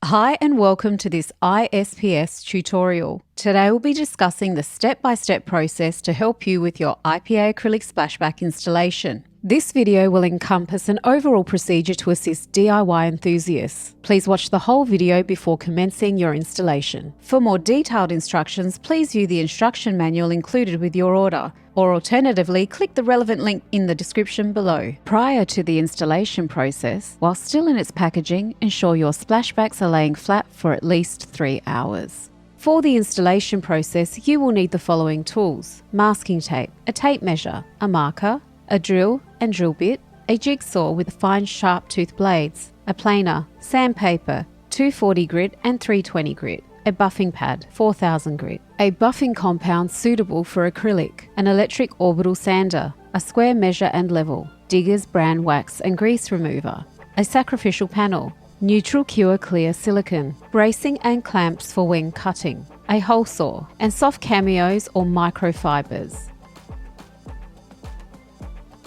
Hi and welcome to this ISPS tutorial. Today we'll be discussing the step-by-step process to help you with your IPA Acrylic Splashback installation. This video will encompass an overall procedure to assist DIY enthusiasts. Please watch the whole video before commencing your installation. For more detailed instructions, please view the instruction manual included with your order, or alternatively, click the relevant link in the description below. Prior to the installation process, while still in its packaging, ensure your splashbacks are laying flat for at least 3 hours. For the installation process, you will need the following tools: masking tape, a tape measure, a marker, a drill and drill bit, a jigsaw with fine sharp tooth blades, a planer, sandpaper, 240 grit and 320 grit, a buffing pad, 4000 grit, a buffing compound suitable for acrylic, an electric orbital sander, a square measure and level, Digger's brand wax and grease remover, a sacrificial panel, neutral cure clear silicone, bracing and clamps for when cutting, a hole saw, and soft cameos or microfibers.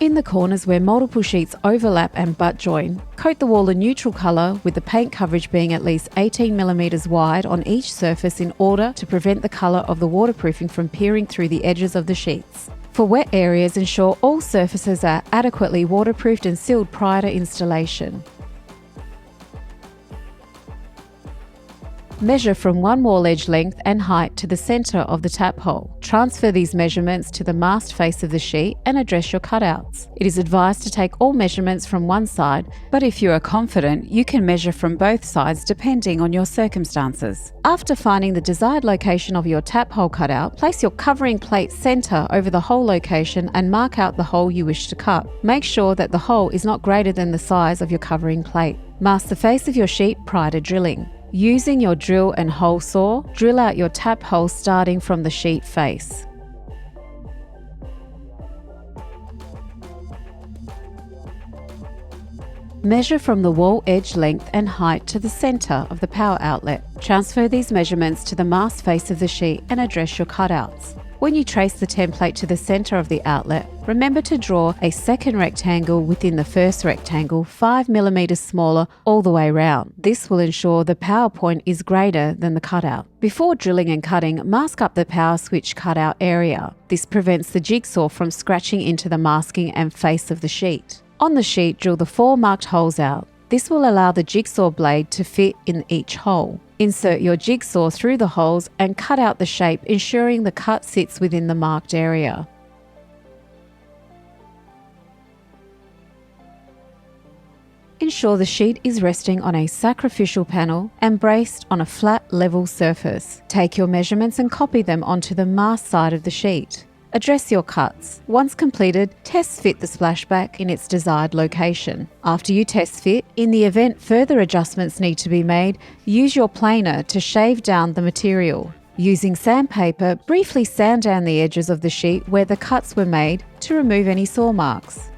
In the corners where multiple sheets overlap and butt join, coat the wall a neutral colour with the paint coverage being at least 18mm wide on each surface in order to prevent the colour of the waterproofing from peering through the edges of the sheets. For wet areas, ensure all surfaces are adequately waterproofed and sealed prior to installation. Measure from one wall edge length and height to the centre of the tap hole. Transfer these measurements to the masked face of the sheet and address your cutouts. It is advised to take all measurements from one side, but if you are confident, you can measure from both sides depending on your circumstances. After finding the desired location of your tap hole cutout, place your covering plate centre over the hole location and mark out the hole you wish to cut. Make sure that the hole is not greater than the size of your covering plate. Mask the face of your sheet prior to drilling. Using your drill and hole saw, drill out your tap hole starting from the sheet face. Measure from the wall edge length and height to the centre of the power outlet. Transfer these measurements to the masked face of the sheet and address your cutouts. When you trace the template to the centre of the outlet, remember to draw a second rectangle within the first rectangle 5mm smaller all the way round. This will ensure the power point is greater than the cutout. Before drilling and cutting, mask up the power switch cutout area. This prevents the jigsaw from scratching into the masking and face of the sheet. On the sheet, drill the 4 marked holes out. This will allow the jigsaw blade to fit in each hole. Insert your jigsaw through the holes and cut out the shape, ensuring the cut sits within the marked area. Ensure the sheet is resting on a sacrificial panel and braced on a flat, level surface. Take your measurements and copy them onto the masked side of the sheet. Address your cuts. Once completed, test fit the splashback in its desired location. After you test fit, in the event further adjustments need to be made, use your planer to shave down the material. Using sandpaper, briefly sand down the edges of the sheet where the cuts were made to remove any saw marks.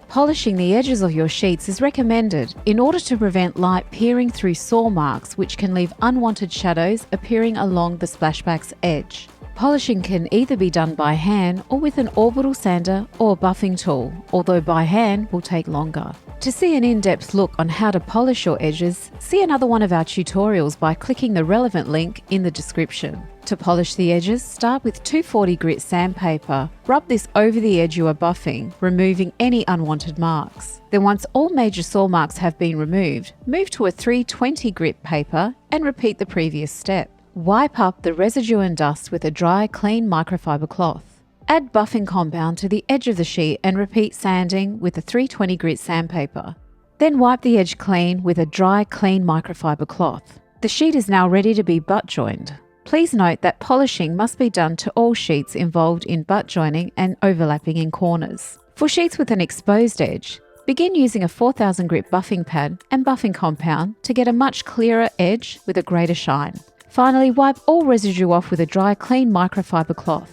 Polishing the edges of your sheets is recommended in order to prevent light peering through saw marks, which can leave unwanted shadows appearing along the splashback's edge. Polishing can either be done by hand or with an orbital sander or buffing tool, although by hand will take longer. To see an in-depth look on how to polish your edges, see another one of our tutorials by clicking the relevant link in the description. To polish the edges, start with 240 grit sandpaper. Rub this over the edge you are buffing, removing any unwanted marks. Then once all major saw marks have been removed, move to a 320 grit paper and repeat the previous step. Wipe up the residue and dust with a dry, clean microfiber cloth. Add buffing compound to the edge of the sheet and repeat sanding with a 320 grit sandpaper. Then wipe the edge clean with a dry, clean microfiber cloth. The sheet is now ready to be butt joined. Please note that polishing must be done to all sheets involved in butt joining and overlapping in corners. For sheets with an exposed edge, begin using a 4000 grit buffing pad and buffing compound to get a much clearer edge with a greater shine. Finally, wipe all residue off with a dry, clean microfiber cloth.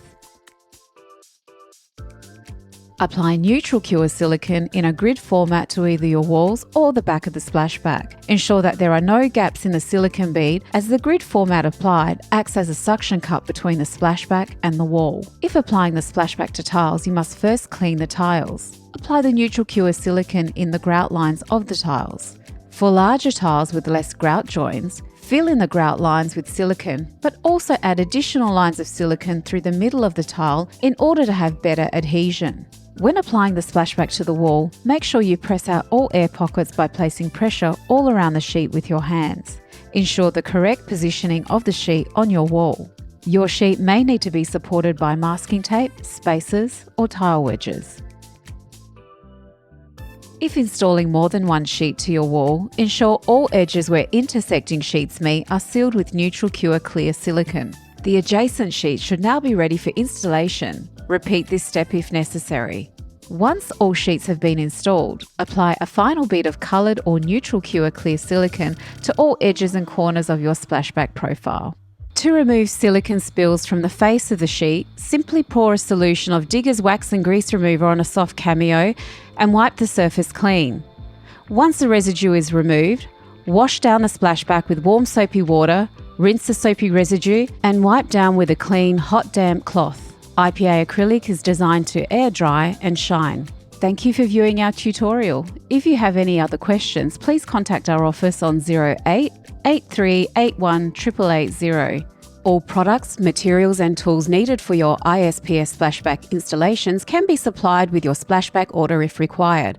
Apply neutral cure silicone in a grid format to either your walls or the back of the splashback. Ensure that there are no gaps in the silicone bead, as the grid format applied acts as a suction cup between the splashback and the wall. If applying the splashback to tiles, you must first clean the tiles. Apply the neutral cure silicone in the grout lines of the tiles. For larger tiles with less grout joins, fill in the grout lines with silicone, but also add additional lines of silicone through the middle of the tile in order to have better adhesion. When applying the splashback to the wall, make sure you press out all air pockets by placing pressure all around the sheet with your hands. Ensure the correct positioning of the sheet on your wall. Your sheet may need to be supported by masking tape, spacers, or tile wedges. If installing more than one sheet to your wall, ensure all edges where intersecting sheets meet are sealed with neutral cure clear silicone. The adjacent sheet should now be ready for installation. Repeat this step if necessary. Once all sheets have been installed, apply a final bead of coloured or neutral cure clear silicone to all edges and corners of your splashback profile. To remove silicone spills from the face of the sheet, simply pour a solution of Digger's wax and grease remover on a soft cameo and wipe the surface clean. Once the residue is removed, wash down the splashback with warm soapy water, rinse the soapy residue and wipe down with a clean, hot damp cloth. IPA Acrylic is designed to air dry and shine. Thank you for viewing our tutorial. If you have any other questions, please contact our office on 08 8381 8880. All products, materials and tools needed for your ISPS Splashback installations can be supplied with your splashback order if required.